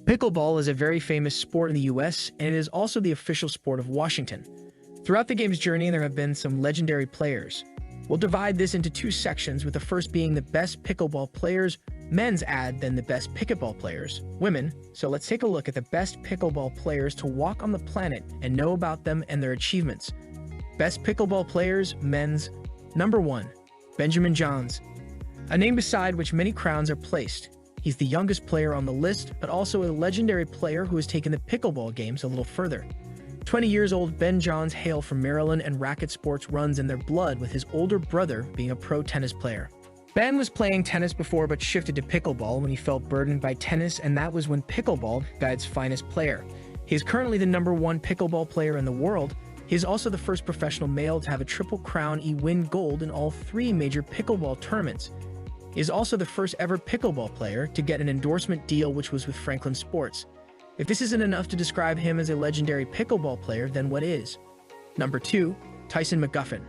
Pickleball is a very famous sport in the US, and it is also the official sport of Washington. Throughout the game's journey, there have been some legendary players. We'll divide this into two sections, with the first being the best pickleball players, men's then the best picketball players, women. So let's take a look at the best pickleball players to walk on the planet and know about them and their achievements. Best pickleball players, men's. Number 1, Benjamin Johns. A name beside which many crowns are placed. He's the youngest player on the list, but also a legendary player who has taken the pickleball games a little further. 20 years old Ben Johns hail from Maryland, and racket sports runs in their blood, with his older brother being a pro tennis player. Ben was playing tennis before but shifted to pickleball when he felt burdened by tennis, and that was when pickleball got its finest player. He is currently the #1 pickleball player in the world. He is also the first professional male to have a triple crown win gold in all 3 major pickleball tournaments. He is also the first ever pickleball player to get an endorsement deal, which was with Franklin Sports. If this isn't enough to describe him as a legendary pickleball player, then what is? Number 2, Tyson McGuffin.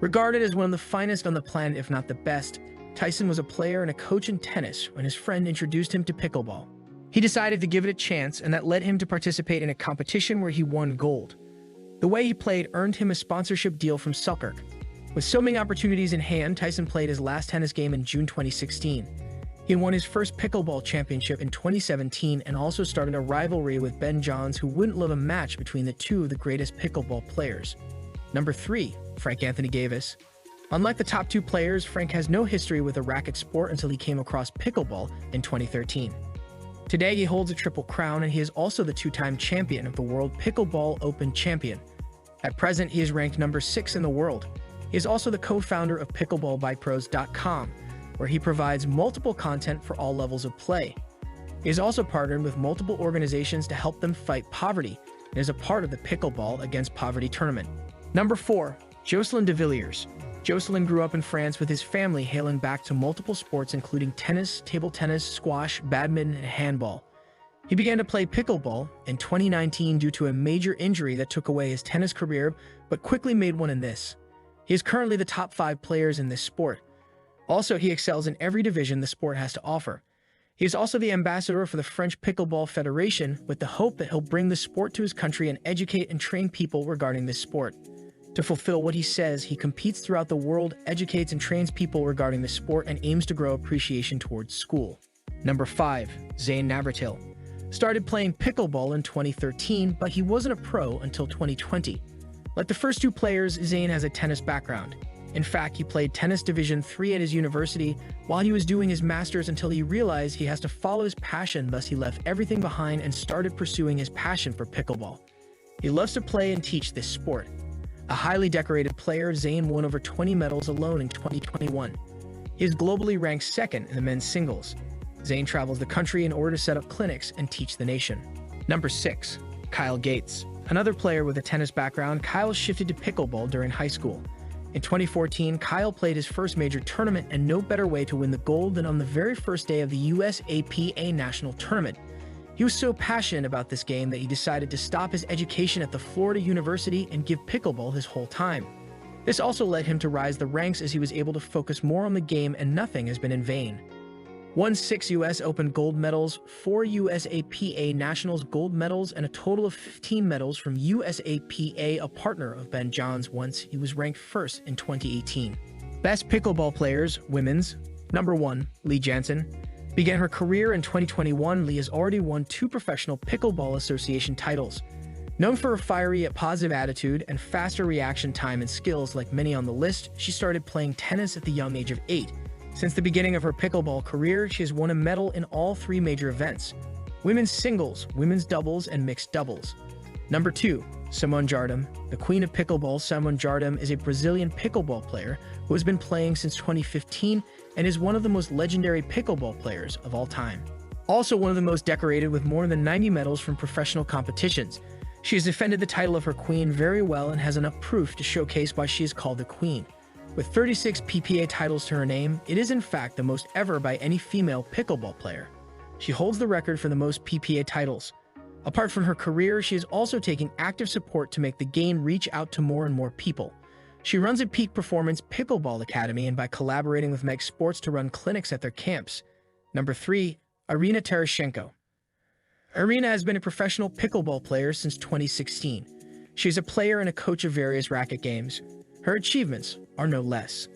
Regarded as one of the finest on the planet, if not the best, Tyson was a player and a coach in tennis when his friend introduced him to pickleball. He decided to give it a chance, and that led him to participate in a competition where he won gold. The way he played earned him a sponsorship deal from Selkirk. With so many opportunities in hand, Tyson played his last tennis game in June 2016. He won his first pickleball championship in 2017 and also started a rivalry with Ben Johns, who wouldn't love a match between the two of the greatest pickleball players. Number 3, Frank Anthony Davis. Unlike the top 2 players, Frank has no history with a racket sport until he came across pickleball in 2013. Today, he holds a triple crown, and he is also the 2-time champion of the World Pickleball Open champion. At present, he is ranked number 6 in the world. He is also the co-founder of pickleballbypros.com, where he provides multiple content for all levels of play. He has also partnered with multiple organizations to help them fight poverty, and is a part of the Pickleball Against Poverty tournament. Number 4, Jocelyn de Villiers. Jocelyn grew up in France with his family, hailing back to multiple sports including tennis, table tennis, squash, badminton, and handball. He began to play pickleball in 2019 due to a major injury that took away his tennis career, but quickly made one in this. He is currently the top 5 players in this sport. Also, he excels in every division the sport has to offer. He is also the ambassador for the French Pickleball Federation, with the hope that he'll bring the sport to his country and educate and train people regarding this sport. To fulfill what he says, he competes throughout the world, educates and trains people regarding the sport, and aims to grow appreciation towards school. Number 5, Zane Navratil. Started playing pickleball in 2013, but he wasn't a pro until 2020. Like the first 2 players, Zane has a tennis background. In fact, he played tennis Division III at his university while he was doing his master's, until he realized he has to follow his passion. Thus, he left everything behind and started pursuing his passion for pickleball. He loves to play and teach this sport. A highly decorated player, Zane won over 20 medals alone in 2021. He is globally ranked 2nd in the men's singles. Zane travels the country in order to set up clinics and teach the nation. Number 6, Kyle Gates. Another player with a tennis background, Kyle shifted to pickleball during high school. In 2014, Kyle played his first major tournament, and no better way to win the gold than on the very first day of the USAPA National Tournament. He was so passionate about this game that he decided to stop his education at the Florida University and give pickleball his whole time. This also led him to rise the ranks, as he was able to focus more on the game, and nothing has been in vain. Won 6 US Open gold medals, 4 USAPA Nationals gold medals, and a total of 15 medals from USAPA, a partner of Ben Johns. Once he was ranked 1st in 2018. Best pickleball players, women's. Number 1, Lee Jansen. Began her career in 2021, Lee has already won 2 Professional Pickleball Association titles. Known for her fiery yet positive attitude and faster reaction time and skills like many on the list, she started playing tennis at the young age of 8. Since the beginning of her pickleball career, she has won a medal in all 3 major events: women's singles, women's doubles, and mixed doubles. Number 2, Simone Jardim. The queen of pickleball, Simone Jardim, is a Brazilian pickleball player who has been playing since 2015 and is one of the most legendary pickleball players of all time. Also one of the most decorated, with more than 90 medals from professional competitions. She has defended the title of her queen very well and has enough proof to showcase why she is called the queen. With 36 PPA titles to her name, it is in fact the most ever by any female pickleball player. She holds the record for the most PPA titles. Apart from her career, she is also taking active support to make the game reach out to more and more people. She runs a Peak Performance Pickleball Academy, and by collaborating with Meg Sports to run clinics at their camps. Number 3, Irina Tereshchenko. Irina has been a professional pickleball player since 2016. She is a player and a coach of various racket games. Her achievements are no less.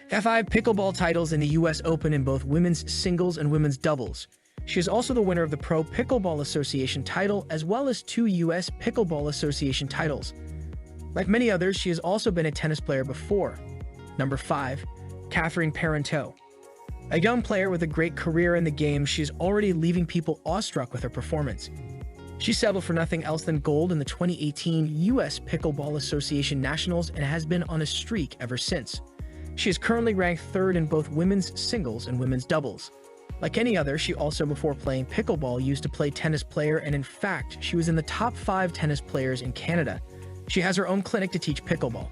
5 pickleball titles in the US Open in both women's singles and women's doubles. She is also the winner of the Pro Pickleball Association title as well as 2 US Pickleball Association titles. Like many others, she has also been a tennis player before. Number 5. Catherine Parenteau. A young player with a great career in the game, she is already leaving people awestruck with her performance. She settled for nothing else than gold in the 2018 US Pickleball Association Nationals and has been on a streak ever since. She is currently ranked 3rd in both women's singles and women's doubles. Like any other, she also, before playing pickleball, used to play tennis player, and in fact, she was in the top 5 tennis players in Canada. She has her own clinic to teach pickleball.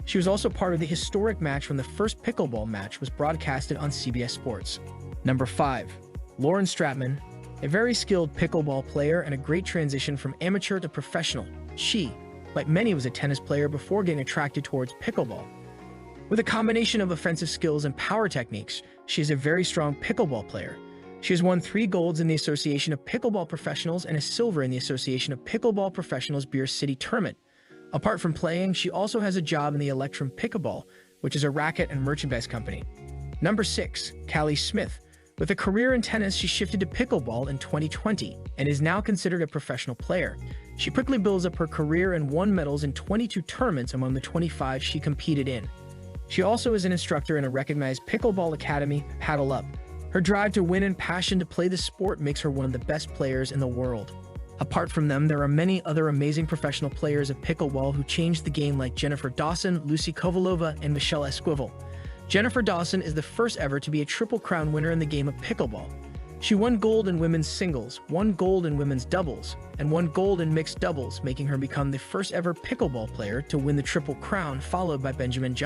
She was also part of the historic match when the first pickleball match was broadcasted on CBS Sports. Number 5. Lauren Stratman. A very skilled pickleball player and a great transition from amateur to professional. She, like many, was a tennis player before getting attracted towards pickleball. With a combination of offensive skills and power techniques, she is a very strong pickleball player. She has won 3 golds in the Association of Pickleball Professionals and a silver in the Association of Pickleball Professionals Beer City Tournament. Apart from playing, she also has a job in the Electrum Pickleball, which is a racket and merchandise company. Number 6. Callie Smith. With a career in tennis, she shifted to pickleball in 2020 and is now considered a professional player. She quickly builds up her career and won medals in 22 tournaments among the 25 she competed in. She also is an instructor in a recognized pickleball academy, Paddle Up. Her drive to win and passion to play the sport makes her one of the best players in the world. Apart from them, there are many other amazing professional players of pickleball who changed the game, like Jennifer Dawson, Lucy Kovalova, and Michelle Esquivel. Jennifer Dawson is the first ever to be a Triple Crown winner in the game of pickleball. She won gold in women's singles, 1 gold in women's doubles, and 1 gold in mixed doubles, making her become the first ever pickleball player to win the Triple Crown, followed by Benjamin Johnson.